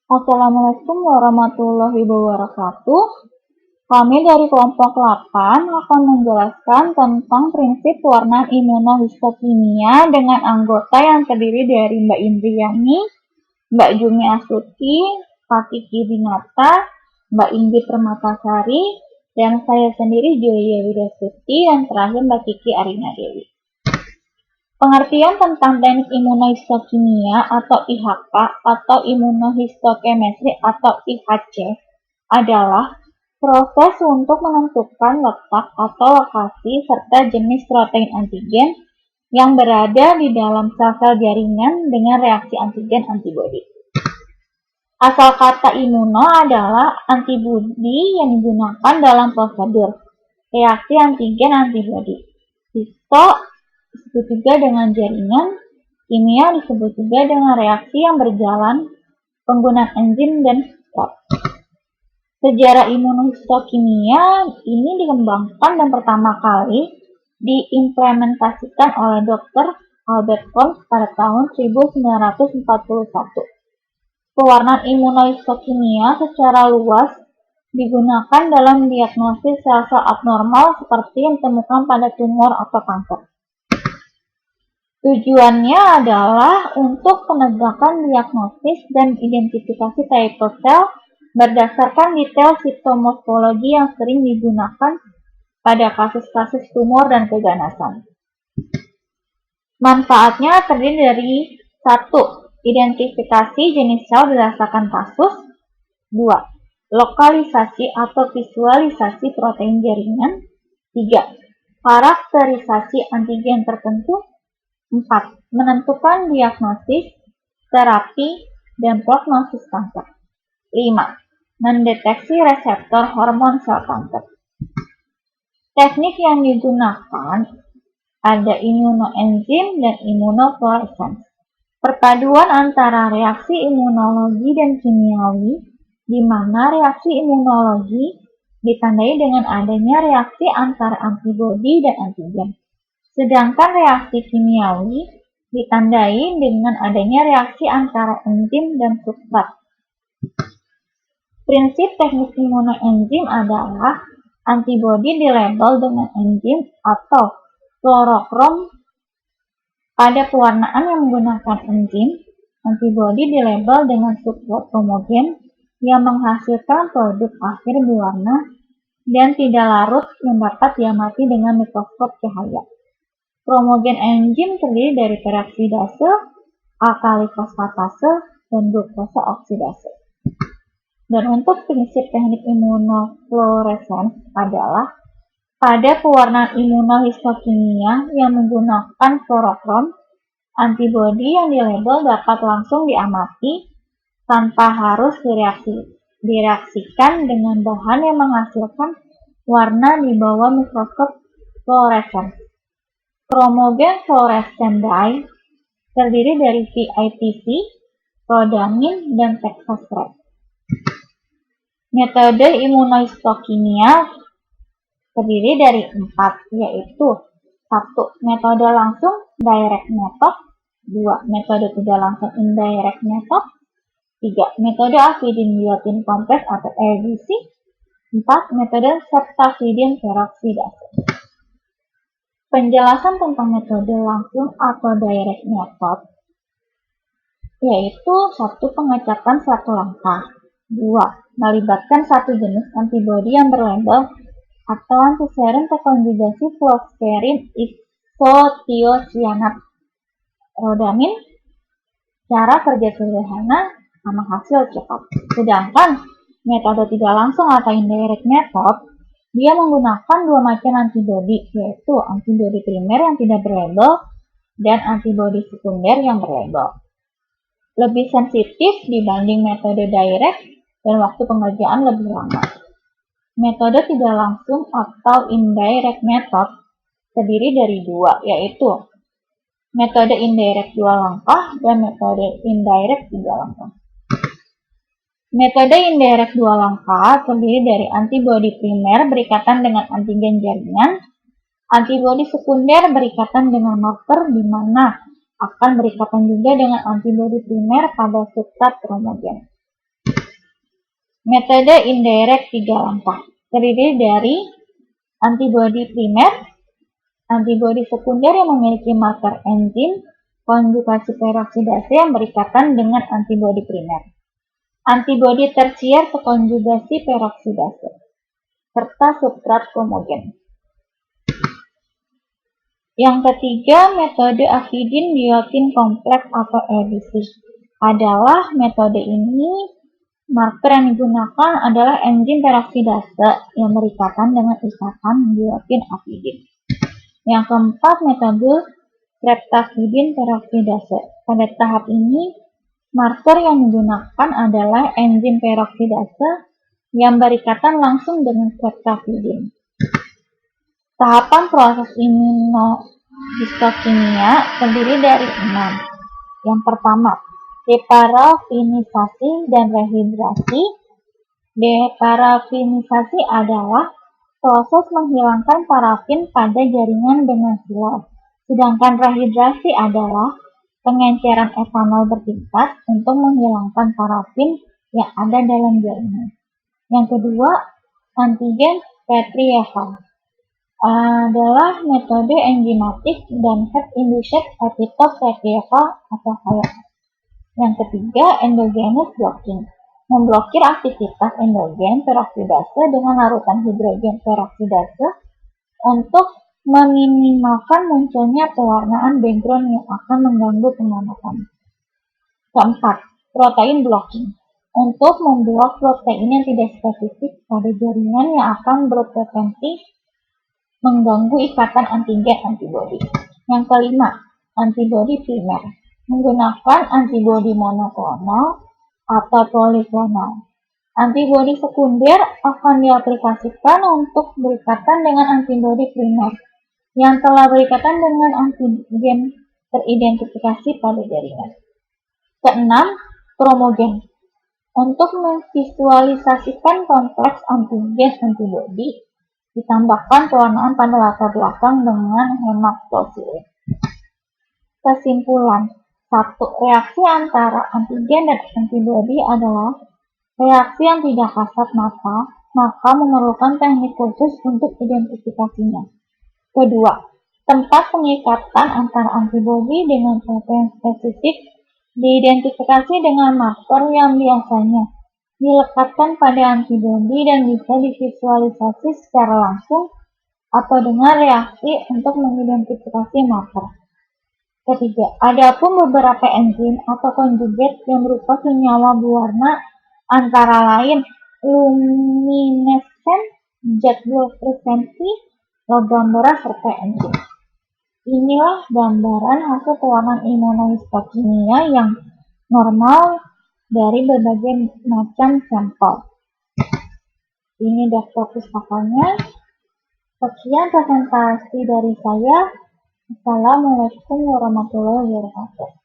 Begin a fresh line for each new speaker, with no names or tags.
Assalamualaikum warahmatullahi wabarakatuh. Kami dari kelompok 8 akan menjelaskan tentang prinsip pewarnaan imunohistokimia dengan anggota yang terdiri dari Mbak Indriani, Mbak Jumi Astuti, Pak Kiki Dinata, Mbak Inggit Permatasari, dan saya sendiri Julia Widasuti, dan terakhir Mbak Kiki Arina Dewi. Pengertian tentang teknik imunohistokimia atau IHK atau imunohistochemistry atau IHC adalah proses untuk menentukan letak atau lokasi serta jenis protein antigen yang berada di dalam sel-sel jaringan dengan reaksi antigen antibodi. Asal kata imuno adalah antibodi yang digunakan dalam prosedur reaksi antigen antibodi. Histo disebut juga dengan jaringan, kimia disebut juga dengan reaksi yang berjalan, penggunaan enzim dan step. Sejarah imunohistokimia ini dikembangkan dan pertama kali diimplementasikan oleh Dr. Albert Holmes pada tahun 1941. Pewarnaan imunohistokimia secara luas digunakan dalam diagnosis sel-sel abnormal seperti yang ditemukan pada tumor atau kanker. Tujuannya adalah untuk penegakan diagnosis dan identifikasi tipe sel berdasarkan detail sitomorfologi yang sering digunakan pada kasus-kasus tumor dan keganasan. Manfaatnya terdiri dari 1. Identifikasi jenis sel berdasarkan kasus. 2. Lokalisasi atau visualisasi protein jaringan. 3. Karakterisasi antigen tertentu. 4. Menentukan diagnosis, terapi, dan prognosis kanker. 5. Mendeteksi reseptor hormon sel kanker. Teknik yang digunakan ada immunoenzim dan immunofluorescence. Perpaduan antara reaksi imunologi dan kimiawi, di mana reaksi imunologi ditandai dengan adanya reaksi antara antibodi dan antigen. Sedangkan reaksi kimiawi ditandai dengan adanya reaksi antara enzim dan substrat. Prinsip teknik imunoenzim adalah antibodi dilabel dengan enzim atau fluorokrom. Pada pewarnaan yang menggunakan enzim, antibodi dilabel dengan substrat homogen yang menghasilkan produk akhir berwarna dan tidak larut yang dapat diamati dengan mikroskop cahaya. Kromogen enzim terdiri dari peroksidase, alkali fosfatase, dan glukosa oksidase. Dan untuk prinsip teknik immunofluorescence adalah pada pewarnaan imunohistokimia yang menggunakan fluorokrom, antibodi yang dilabel dapat langsung diamati tanpa harus direaksikan dengan bahan yang menghasilkan warna di bawah mikroskop fluorescence. Kromogen fluorescent dye terdiri dari VITC, rhodamin, dan Texas red. Metode imunohistokimia terdiri dari 4, yaitu 1. Metode langsung direct method, 2. Metode tidak langsung indirect method, 3. Metode avidin biotin kompres atau ABC, 4. Metode septavidin peroksidase. Penjelasan tentang metode langsung atau direct method yaitu 1. Pengecatan suatu langkah, 2. Melibatkan satu jenis antibodi yang berlabel atau antiserum terkonjugasi fluoxetine isotiosianat rhodamin. Cara kerja sederhana sama hasil cepat. Sedangkan metode tidak langsung atau indirect method dia menggunakan 2 macam antibodi, yaitu antibodi primer yang tidak berlabel dan antibodi sekunder yang berlabel. Lebih sensitif dibanding metode direct dan waktu pengerjaan lebih lama. Metode tidak langsung atau indirect method terdiri dari 2, yaitu metode indirect 2 langkah dan metode indirect 3 langkah. Metode indirect 2 langkah terdiri dari antibodi primer berikatan dengan antigen jaringan, antibodi sekunder berikatan dengan marker di mana akan berikatan juga dengan antibodi primer pada substrat kromogen. Metode indirect 3 langkah terdiri dari antibodi primer, antibodi sekunder yang memiliki marker enzim, konjugasi peroksidase yang berikatan dengan antibodi primer, antibodi tersier konjugasi peroksidase, serta substrat homogen. Yang ketiga, metode afidin biotin kompleks atau ABC adalah metode ini marker yang digunakan adalah enzim peroksidase yang berikatan dengan ikatan biotin afidin. Yang keempat, metode streptafidin peroksidase. Pada tahap ini, marker yang digunakan adalah enzim peroksidase yang berikatan langsung dengan streptafidin. Tahapan proses imunohistokimia terdiri dari 6. Yang pertama, deparafinisasi dan rehidrasi. Deparafinisasi adalah proses menghilangkan parafin pada jaringan dengan silau, sedangkan rehidrasi adalah pengenceran etanol bertingkat untuk menghilangkan parafin yang ada dalam jaringan. Yang kedua, antigen Petrieff adalah metode enzimatik dan head-induced epitope Petrieff atau HYAP. Yang ketiga, endogenous blocking, memblokir aktivitas endogen peroksidase dengan larutan hidrogen peroksidase untuk meminimalkan munculnya pewarnaan background yang akan mengganggu pemanasan. Keempat, protein blocking, untuk memblok protein yang tidak spesifik pada jaringan yang akan berpotensi mengganggu ikatan antigen antibodi. Yang kelima, antibodi primer, menggunakan antibodi monoklonal atau poliklonal. Antibodi sekunder akan diaplikasikan untuk berikatan dengan antibodi primer yang telah berikatan dengan antigen teridentifikasi pada jaringan. Keenam, kromogen, untuk memvisualisasikan kompleks antigen antibodi ditambahkan pewarnaan pada latar belakang dengan hematosilin. Kesimpulan, 1. Reaksi antara antigen dan antibodi adalah reaksi yang tidak kasat mata, maka memerlukan teknik khusus untuk identifikasinya. Kedua, tempat pengikatan antara antibodi dengan protein spesifik diidentifikasi dengan marker yang biasanya dilekatkan pada antibodi dan bisa divisualisasi secara langsung atau dengan reaksi untuk mengidentifikasi marker. Ketiga, adapun beberapa enzim atau konjugat yang berupa senyawa berwarna antara lain luminescent, jadwal frekuensi, logam berat, serta enzim. Inilah gambaran hasil pewarnaan imunohistokimia yang normal dari berbagai macam sampel. Ini daftar pustakannya. Sekian presentasi dari saya. Assalamualaikum warahmatullahi wabarakatuh.